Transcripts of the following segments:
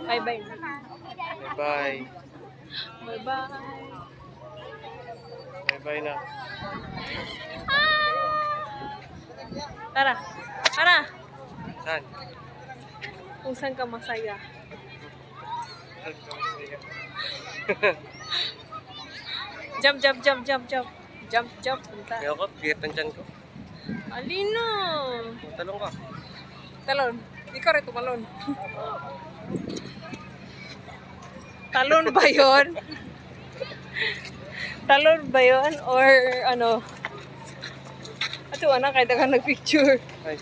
Bye-bye. Bye. Bye-bye. Bye-bye na. Tara. Tara. Saan? Kung saan ka masaya. Saan ka masaya? Jump, jump, jump, jump, jump. Jump, jump. Punta. Ngayon ko, bigit ng tiyan ko. Alino. Talong ka. Talon. Ikaw rin tumalon. Talon ba yun? Talon ba yun? Or ano? Ato anak, kahit ka nag-picture. Ay.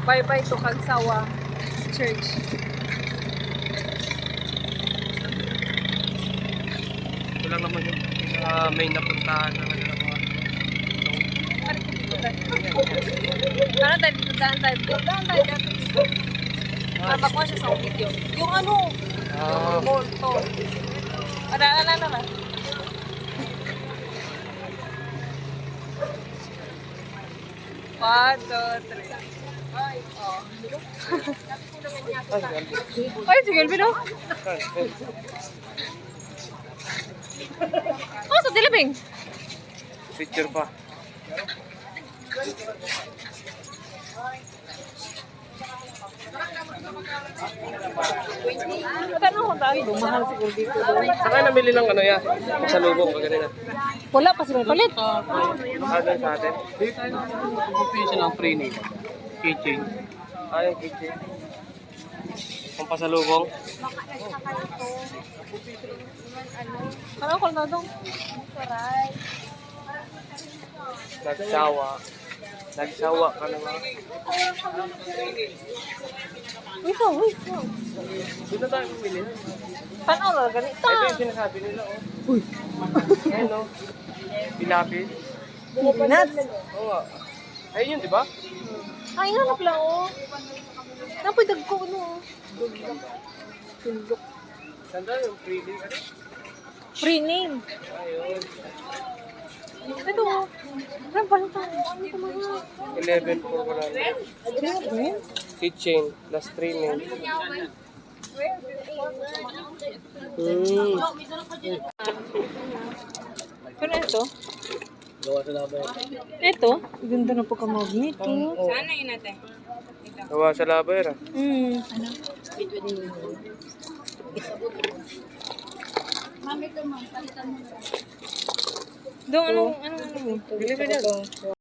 Bye-bye to Kagsawa Church. Ito lang naman yung main napuntahan na mga. Ano tayo dito? Daan tayo dito. Para makuha siya sa video. Yung ano? Yung gold to. Ala. 1, 2, 3. Oh. Ay, sige, Elvino. Oh, sa Dilibing. Picture pa. Tanong ko tayo. Mahal siguro dito. Saan kayo namili ng ano yan? Sa lubong ka ganina. Wala pa silang palit. Ano sa atin? Dito tayo ng ng training. Kitchen. Ay, kitchen. Pampasalubong. Ano ko na dong? Nagsawa ka naman. Uy, so. Dito tayo bumili. Paano na ganito? Ito yung sinasabi nila, oh. Uy! Ayun, oh. Pilapis. Nuts. Oo nga. Ayun yun, di ba? Ay, hanap lang, oh. Napidag ko, ano, oh. Tundok. Sanda yung freely. Ano? Free name. Ayun. Ito, oh. Ano pala ito? Ano ito mga? 11 po ko lang. Kitchen. Plus 3 name. Pero ito? Gawa sa labay. Ito? Ganda na pagkamagnet, oh. Sana yun natin. Gawa sa labayra. Dong, anong mo? Bili ka dyan.